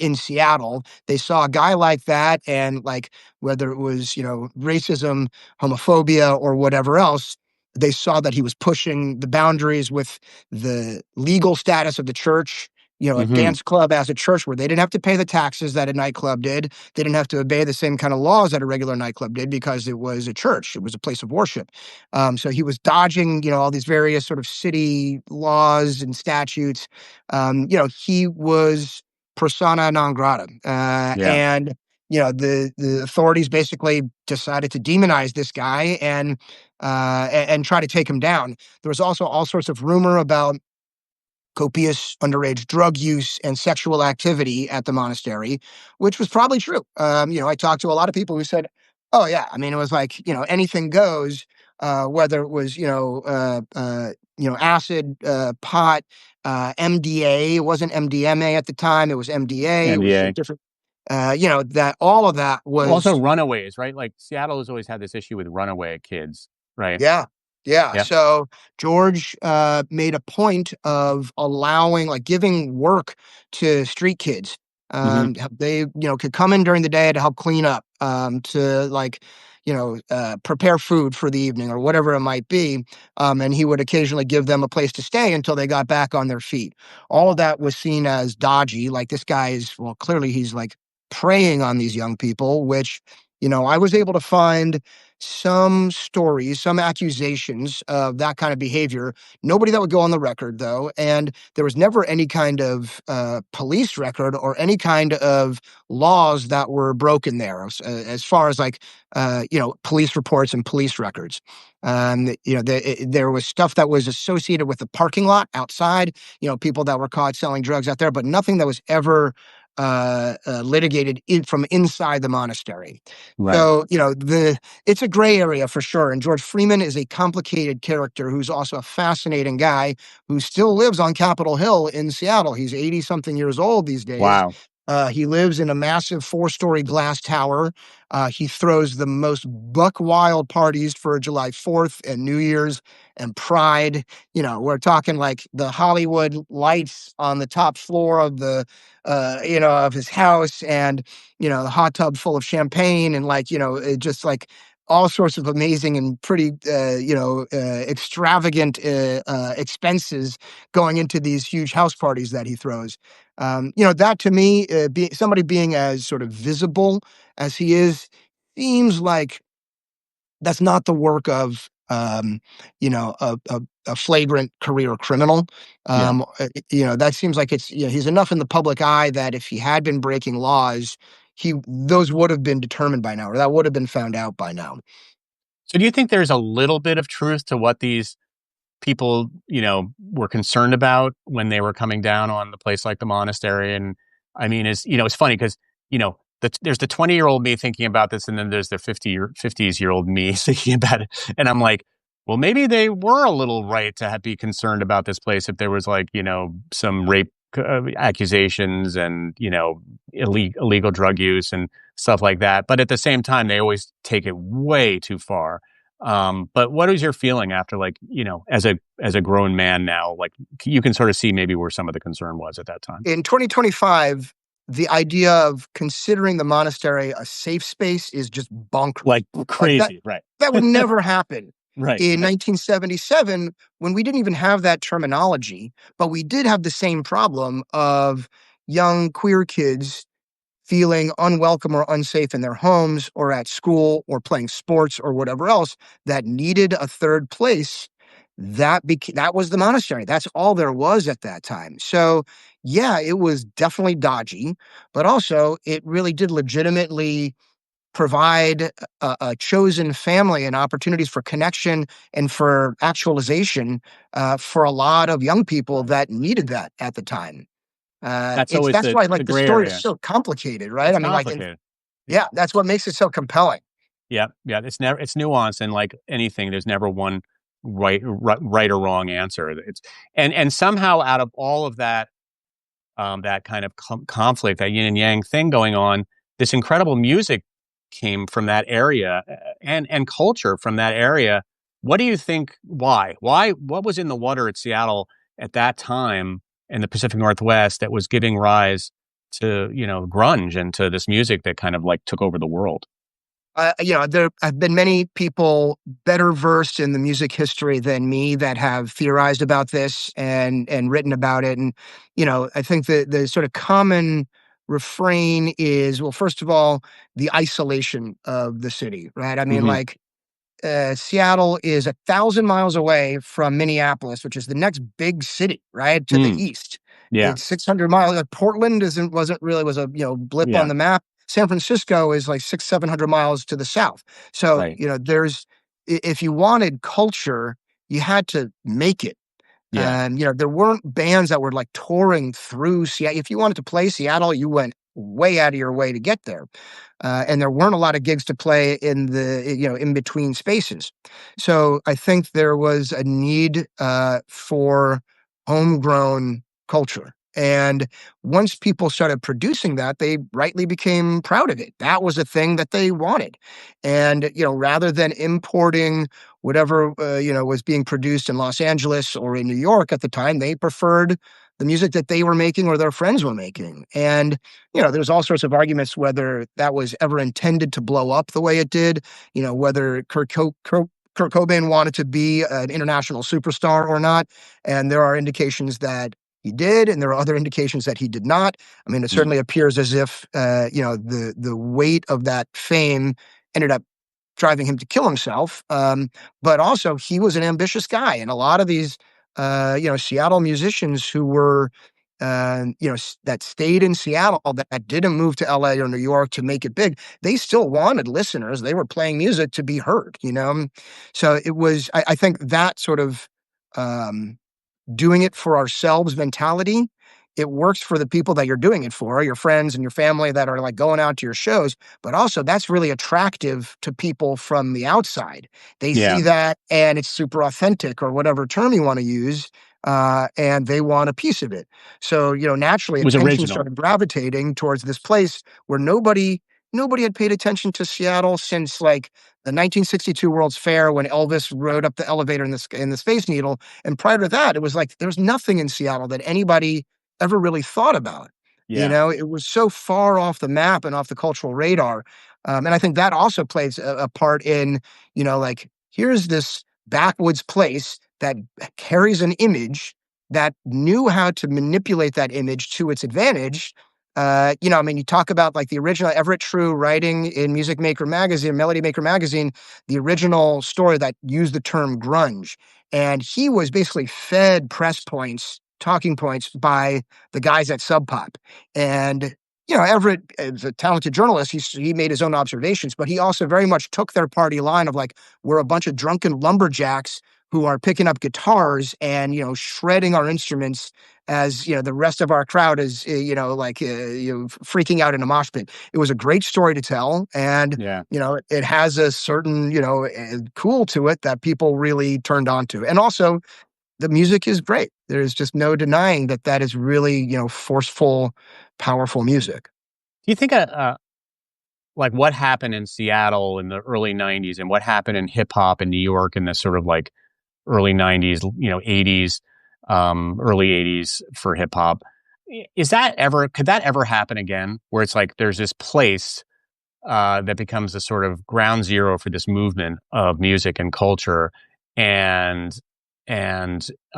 in Seattle. They saw a guy like that, and like whether it was racism, homophobia, or whatever else, they saw that he was pushing the boundaries with the legal status of the church. A Hmm. dance club as a church where they didn't have to pay the taxes that a nightclub did. They didn't have to obey the same kind of laws that a regular nightclub did because it was a church. It was a place of worship. So he was dodging, all these various sort of city laws and statutes. He was persona non grata. Yeah. And the authorities basically decided to demonize this guy and try to take him down. There was also all sorts of rumor about copious underage drug use and sexual activity at the monastery, which was probably true. I talked to a lot of people who said, "Oh yeah, I mean, it was like anything goes." Whether it was acid, pot, MDA. It wasn't MDMA at the time. It was MDA. It was a NDA. different. That all of that Also was. runaways, right? Like Seattle has always had this issue with runaway kids, right? Yeah. Yeah. Yeah. So George made a point of allowing, like, giving work to street kids. Hmm. They, could come in during the day to help clean up, to like, prepare food for the evening or whatever it might be. And he would occasionally give them a place to stay until they got back on their feet. All of that was seen as dodgy. Like this guy is, well, clearly he's like preying on these young people, which, I was able to find some stories, some accusations of that kind of behavior. Nobody that would go on the record, though. And there was never any kind of police record or any kind of laws that were broken there, as far as like, police reports and police records. There was stuff that was associated with the parking lot outside, people that were caught selling drugs out there, but nothing that was ever litigated from inside the monastery. Right. So, it's a gray area for sure. And George Freeman is a complicated character who's also a fascinating guy who still lives on Capitol Hill in Seattle. He's 80 something years old these days. Wow. He lives in a massive 4-story glass tower. He throws the most buck wild parties for July 4th and New Year's and Pride. We're talking like the Hollywood lights on the top floor of of his house, and the hot tub full of champagne, and like, just like all sorts of amazing and pretty, extravagant expenses going into these huge house parties that he throws. That to me, somebody being as sort of visible as he is, seems like that's not the work of, a flagrant career criminal. Yeah. That seems like it's, he's enough in the public eye that if he had been breaking laws, those would have been determined by now, or that would have been found out by now. So do you think there's a little bit of truth to what these people, were concerned about when they were coming down on the place like the monastery? And I mean, it's funny because, there's the 20-year-old me thinking about this, and then there's the 50s-year-old me thinking about it. And I'm like, well, maybe they were a little right to be concerned about this place if there was like, some rape accusations and, illegal drug use and stuff like that. But at the same time, they always take it way too far. But what is your feeling after, like, as a grown man now, like you can sort of see maybe where some of the concern was at that time. In 2025, the idea of considering the monastery a safe space is just bonkers. Like Like that, crazy, right? that would never happen. Right, In right. 1977, when we didn't even have that terminology, but we did have the same problem of young queer kids feeling unwelcome or unsafe in their homes or at school or playing sports or whatever else that needed a third place. That was the monastery. That's all there was at that time. So yeah, it was definitely dodgy, but also it really did legitimately provide a chosen family and opportunities for connection and for actualization, for a lot of young people that needed that at the time. That's It's always That's why, the like, the gray story is area. so complicated, right? It's I mean, like, and complicated. Yeah, yeah, that's what makes it so compelling. yeah, yeah. It's nuanced, and like anything, there's never one right or wrong answer. It's and somehow out of all of that, that kind of conflict, that yin and yang thing going on, this incredible music came from that area, and culture from that area. What do you think? Why? Why? What was in the water at Seattle at that time in the Pacific Northwest that was giving rise grunge and to this music that kind of like took over the world. There have been many people better versed in the music history than me that have theorized about this and written about it. And I think the sort of common refrain is, well, first of all, the isolation of the city, right? I mean, Hmm. like Seattle is 1,000 miles away from Minneapolis, which is the next big city, right to the Mm, east. yeah, It's 600 miles. Portland wasn't really was a blip on yeah, the map. San Francisco is like 600-700 miles to the south. So right, there's if you wanted culture, you had to make it. yeah, There weren't bands that were like touring through Seattle. If you wanted to play Seattle, you went way out of your way to get there. And there weren't a lot of gigs to play in the in between spaces. So I think there was a need for homegrown culture. And once people started producing that, they rightly became proud of it. That was a thing that they wanted. And rather than importing whatever was being produced in Los Angeles or in New York at the time, they preferred the music that they were making or their friends were making. And there's all sorts of arguments whether that was ever intended to blow up the way it did. Whether Kurt Cobain wanted to be an international superstar or not. And there are indications that he did, and there are other indications that he did not. I mean, it mm, certainly appears as if the weight of that fame ended up driving him to kill himself. But also, he was an ambitious guy, and a lot of these, Seattle musicians who were, that stayed in Seattle that didn't move to LA or New York to make it big. They still wanted listeners. They were playing music to be heard. So it was. I think that sort of. Um, Doing it for ourselves mentality, it works for the people that you're doing it for, your friends and your family that are like going out to your shows. But also, that's really attractive to people from the outside. They yeah. see that and it's super authentic or whatever term you want to use. And they want a piece of it. So, naturally, It was attention original. started gravitating towards this place where nobody had paid attention to Seattle since like the 1962 World's Fair when Elvis rode up the elevator in the Space Needle. And prior to that, it was like there was nothing in Seattle that anybody ever really thought about. Yeah, It was so far off the map and off the cultural radar. And I think that also plays a part in, like, here's this backwoods place that carries an image that knew how to manipulate that image to its advantage. I mean, you talk about like the original Everett True writing in Music Maker magazine, Melody Maker magazine, the original story that used the term grunge. And he was basically fed press points, talking points by the guys at Sub Pop. And, Everett is a talented journalist. He made his own observations, but he also very much took their party line of like, we're a bunch of drunken lumberjacks who are picking up guitars and, shredding our instruments as, the rest of our crowd is, freaking out in a mosh pit. It was a great story to tell. And, yeah. it has a certain, cool to it that people really turned on to. And also, the music is great. There's just no denying that that is really, forceful, powerful music. Do you think like what happened in Seattle in the early '90s and what happened in hip hop in New York in the sort of like early '90s, '80s, early '80s for hip hop? Could that ever happen again? Where it's like there's this place that becomes a sort of ground zero for this movement of music and culture, and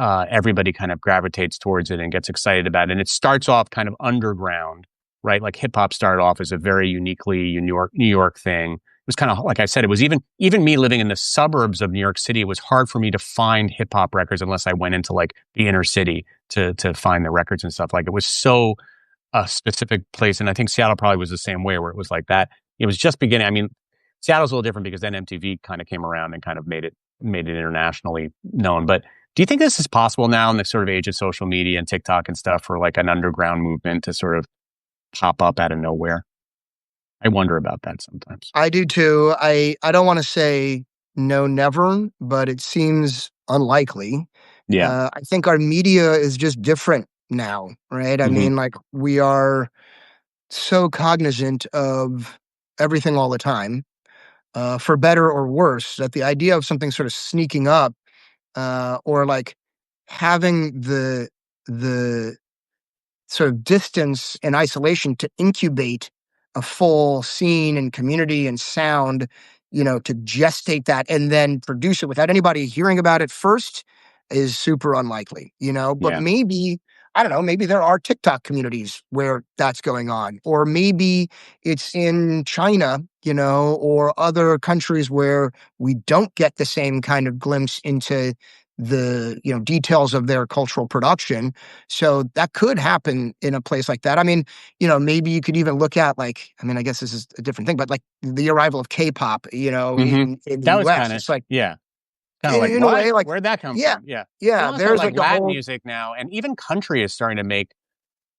everybody kind of gravitates towards it and gets excited about it. And it starts off kind of underground, right? Like hip hop started off as a very uniquely New York thing. It was kind of like I said, it was even me living in the suburbs of New York City. It was hard for me to find hip hop records unless I went into like the inner city to find the records and stuff. Like it was so a specific place. And I think Seattle probably was the same way where it was like that. It was just beginning. I mean, Seattle's a little different because then MTV kind of came around and kind of made it internationally known. But do you think this is possible now in the sort of age of social media and TikTok and stuff for like an underground movement to sort of pop up out of nowhere? I wonder about that sometimes. I do too. I don't want to say no, never, but it seems unlikely. Yeah. I think our media is just different now, right? I Hmm. mean, like we are so cognizant of everything all the time, for better or worse, that the idea of something sort of sneaking up, or like having the sort of distance and isolation to incubate a full scene and community and sound, to gestate that and then produce it without anybody hearing about it first is super unlikely, but Yeah. maybe, I don't know, maybe there are TikTok communities where that's going on, or maybe it's in China, or other countries where we don't get the same kind of glimpse into the, details of their cultural production. So that could happen in a place like that. I mean, maybe you could even look at like, I mean, I guess this is a different thing, but like the arrival of K-pop, Hmm. in the That was US. kind of, It's like, yeah. Kind of like, in a what? way, like, Where'd that come yeah, from? Yeah. And yeah, also there's like like a Latin whole, music now, and even country is starting to make,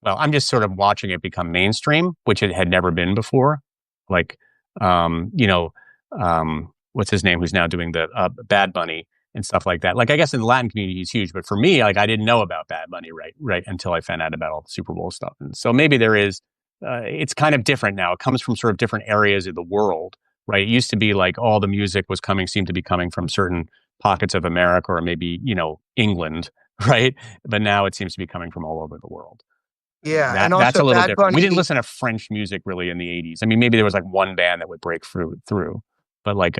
well, I'm just sort of watching it become mainstream, which it had never been before. Like, um, you know, what's his name, who's now doing the Bad Bunny and stuff like that. Like, I guess in the Latin community, he's huge, but for me, like, I didn't know about Bad Bunny right until I found out about all the Super Bowl stuff. And so maybe there is, it's kind of different now. It comes from sort of different areas of the world, right? It used to be like all the music seemed to be coming from certain pockets of America or maybe, England, right? But now it seems to be coming from all over the world. yeah, and That's also a little Bad different. We didn't Bunny. listen to French music really in the 80s. I mean, maybe there was like one band that would break through, but like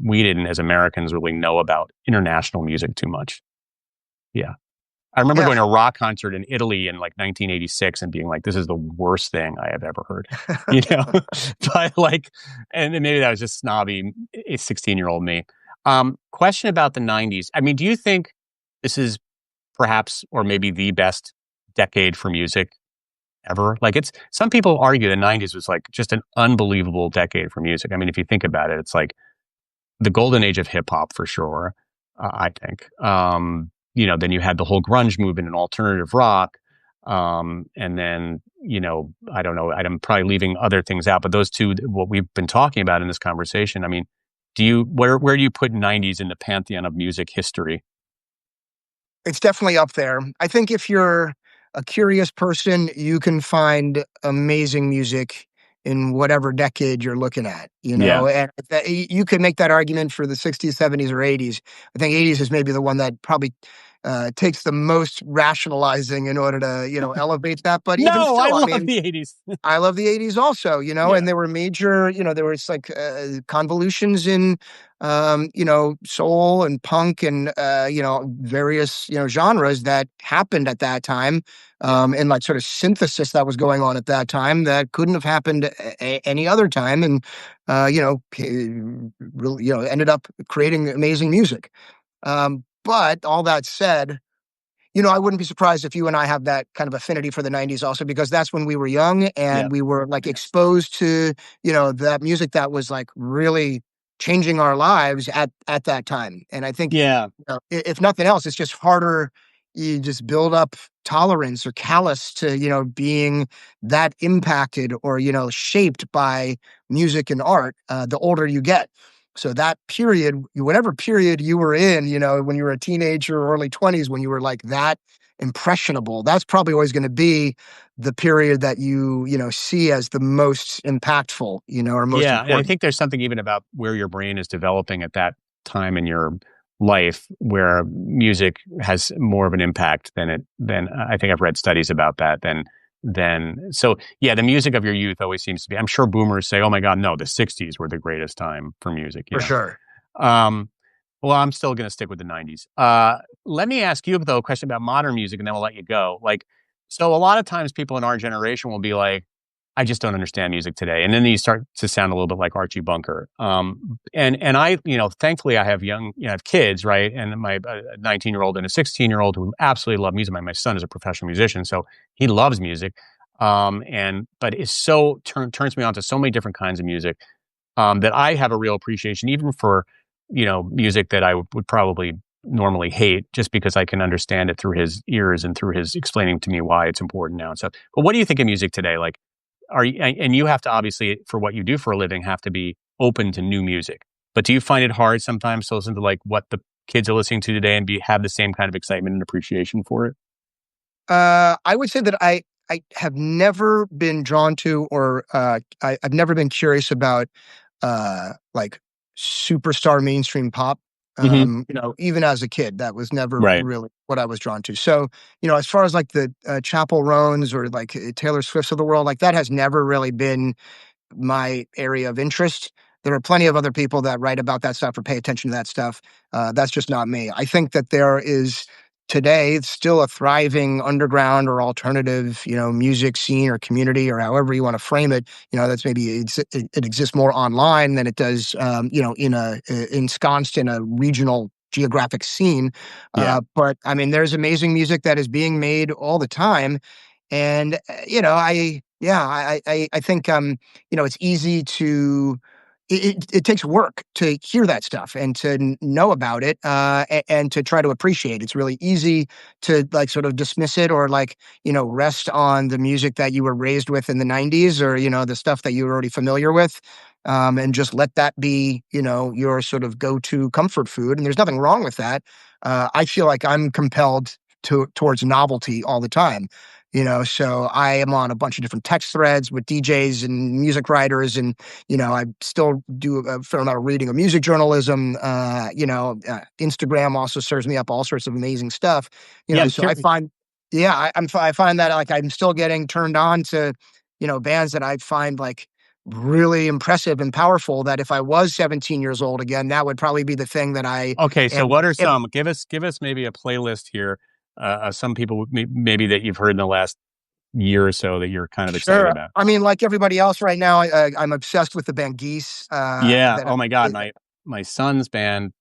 we didn't as Americans really know about international music too much. Yeah. I remember Yeah. going to a rock concert in Italy in like 1986 and being like, this is the worst thing I have ever heard, you know? But like, and then maybe that was just snobby, 16-year-old me. Question about the 90s. I mean, do you think this is perhaps, or maybe the best decade for music ever? Like some people argue the 90s was like just an unbelievable decade for music. I mean, if you think about it, it's like the golden age of hip hop for sure. I think. Then you had the whole grunge movement and alternative rock. And then, I don't know, I'm probably leaving other things out, but those two, what we've been talking about in this conversation, I mean, where do you put 90s in the pantheon of music history? It's definitely up there. I think if you're a curious person, you can find amazing music in whatever decade you're looking at, Yeah. and you could make that argument for the 60s, 70s, or 80s. I think 80s is maybe the one that probably takes the most rationalizing in order to, elevate that. But even No, I still, I love mean, the 80s. I love the 80s also, Yeah. and there were major, there was like convolutions in, soul and punk and, various, genres that happened at that time, Yeah. and like sort of synthesis that was going on at that time that couldn't have happened any other time. And, really, ended up creating amazing music. But all that said, I wouldn't be surprised if you and I have that kind of affinity for the 90s also, because that's when we were young Yeah. and we were like exposed to, that music that was like really changing our lives at that time. And I think, Yeah. if nothing else, it's just harder. You just build up tolerance or callous to, being that impacted or, shaped by music and art, the older you get. So that period, whatever period you were in, when you were a teenager or early 20s, when you were like that impressionable, that's probably always going to be the period that you see as the most impactful, or most Yeah, and I important. think there's something even about where your brain is developing at that time in your life where music has more of an impact than I think I've read studies about that so yeah, the music of your youth always seems to be. I'm sure boomers say, "Oh my God, no, the '60s were the greatest time for music," you For know. sure. Um, well, I'm still going to stick with the '90s. Let me ask you though a question about modern music, and then we'll let you go. Like, so a lot of times people in our generation will be like, "I just don't understand music today," and then you start to sound a little bit like Archie Bunker. And I, thankfully I have I have kids, right? And my 19-year-old and a 16-year-old who absolutely love music. My son is a professional musician, so he loves music. But it's turns me on to so many different kinds of music that I have a real appreciation, even for, music that I would probably normally hate, just because I can understand it through his ears and through his explaining to me why it's important now and stuff. But what do you think of music today? Like, and you have to obviously, for what you do for a living, have to be open to new music. But do you find it hard sometimes to listen to like what the kids are listening to today and have the same kind of excitement and appreciation for it? I would say that I have never been drawn to, or I've never been curious about, like superstar mainstream pop. Hmm. Even as a kid, that was never Right. really what I was drawn to. So, as far as like the Chapel Roans or like Taylor Swifts of the world, like that has never really been my area of interest. There are plenty of other people that write about that stuff or pay attention to that stuff. That's just not me. I think that there is today still a thriving underground or alternative, music scene or community or however you want to frame it. That's maybe it exists more online than it does, ensconced in a regional geographic scene. Yeah. But I mean, there's amazing music that is being made all the time, and I think it's easy to it takes work to hear that stuff and to know about it, and to try to appreciate. It's really easy to like sort of dismiss it or like rest on the music that you were raised with in the '90s, or the stuff that you were already familiar with, and just let that be your sort of go-to comfort food. And there's nothing wrong with that. I feel like I'm compelled towards novelty all the time. So I am on a bunch of different text threads with DJs and music writers, and I still do a fair amount of reading of music journalism. Instagram also serves me up all sorts of amazing stuff. Yeah, I'm So I curious. find, yeah, I find that like I'm still getting turned on to, bands that I find like really impressive and powerful. That if I was 17 years old again, that would probably be the thing that I Okay, so am. what are some? Give us maybe a playlist here. Some people maybe that you've heard in the last year or so that you're kind of excited Sure. about. I mean, like everybody else right now, I'm obsessed with the band Geese. Yeah. That Oh my God, my son's band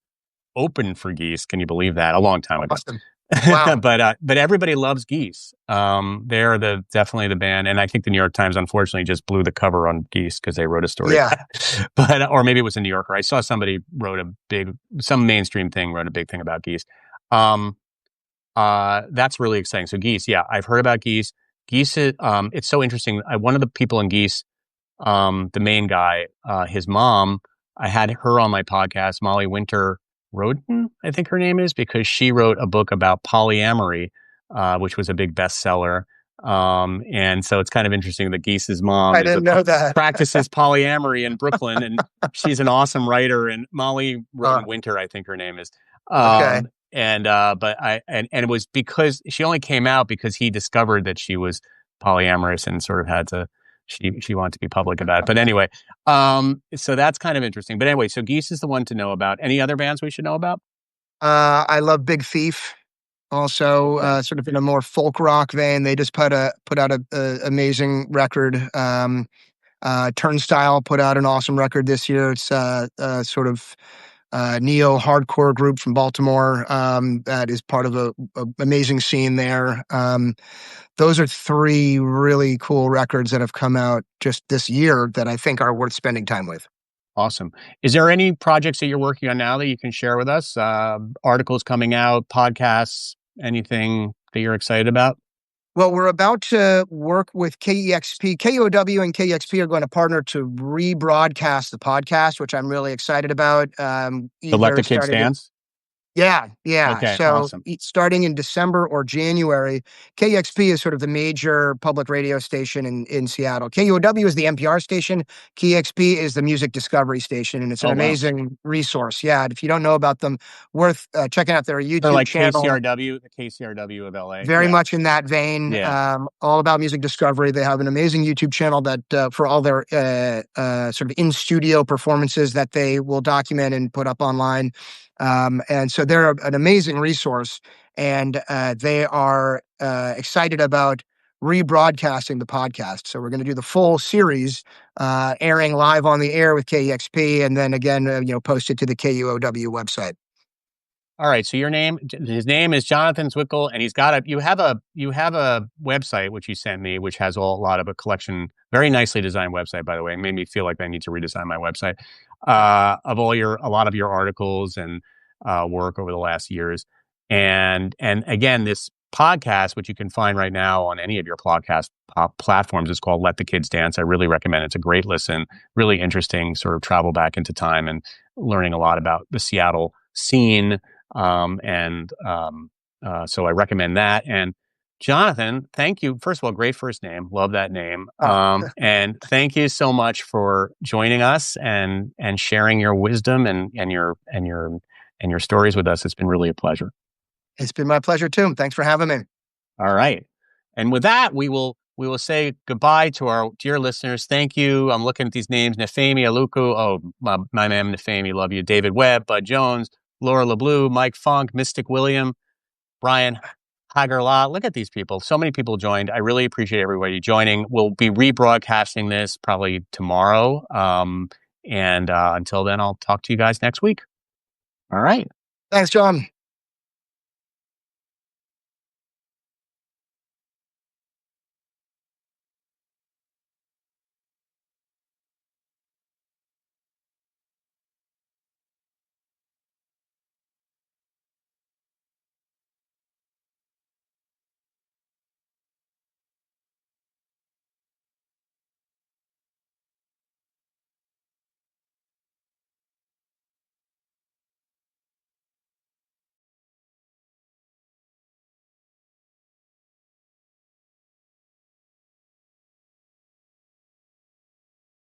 opened for Geese. Can you believe that? A long time ago. awesome. Wow. But everybody loves Geese. They're definitely the band, and I think the New York Times unfortunately just blew the cover on Geese because they wrote a story. Yeah. But or maybe it was a New Yorker. I saw somebody some mainstream thing wrote a big thing about Geese. Um, that's really exciting. So Geese, yeah, I've heard about Geese. Geese, it's so interesting. One of the people in Geese, the main guy, his mom, I had her on my podcast, Molly Winter Roden, I think her name is, because she wrote a book about polyamory, which was a big bestseller. And so it's kind of interesting that Geese's mom I didn't know that. practices polyamory in Brooklyn, and she's an awesome writer. And Molly Uh, Roden Winter, I think her name is. okay. And it was because she only came out because he discovered that she was polyamorous and sort of had to she wanted to be public about it. But anyway, so that's kind of interesting. But anyway, so Geese is the one to know about. Any other bands we should know about? I love Big Thief. Also, Okay. sort of in a more folk rock vein, they just put out a amazing record. Turnstile put out an awesome record this year. It's sort of neo hardcore group from Baltimore, that is part of a amazing scene there. Those are three really cool records that have come out just this year that I think are worth spending time with. Awesome. Is there any projects that you're working on now that you can share with us? Articles coming out, podcasts, anything that you're excited about? Well, we're about to work with KEXP. KOW and KEXP are going to partner to rebroadcast the podcast, which I'm really excited about. To Let Either the Kids starting Dance? Yeah, yeah. Okay, So awesome. starting in December or January, KXP is sort of the major public radio station in Seattle. KUOW is the NPR station. KXP is the music discovery station, and it's an Oh, wow. amazing resource. Yeah, and if you don't know about them, worth checking out their They're YouTube like channel. KCRW, the KCRW of LA. Very Yeah. much in that vein, Yeah. all about music discovery. They have an amazing YouTube channel that for all their sort of in studio performances that they will document and put up online. And so they're an amazing resource, and they are excited about rebroadcasting the podcast. So we're going to do the full series, airing live on the air with KEXP, and then again, post it to the KUOW website. All right. So his name is Jonathan Zwickel, and you have a website which you sent me, which has a lot of a collection, very nicely designed website, by the way. It made me feel like I need to redesign my website, of a lot of your articles and work over the last years. And again, this podcast, which you can find right now on any of your podcast platforms, is called Let the Kids Dance. I really recommend it. It's a great listen, really interesting sort of travel back into time and learning a lot about the Seattle scene. So I recommend that. And Jonathan, thank you. First of all, great first name. Love that name. Uh, And thank you so much for joining us and sharing your wisdom and your stories with us. It's been really a pleasure. It's been my pleasure too. Thanks for having me. All right. And with that, we will say goodbye to our dear listeners. Thank you. I'm looking at these names: Nefemi Aluku. Oh, my man Nefemi, love you. David Webb, Bud Jones, Laura LeBlue, Mike Funk, Mystic William, Brian Hagerla. Look at these people. So many people joined. I really appreciate everybody joining. We'll be rebroadcasting this probably tomorrow. And until then, I'll talk to you guys next week. All right. Thanks, John.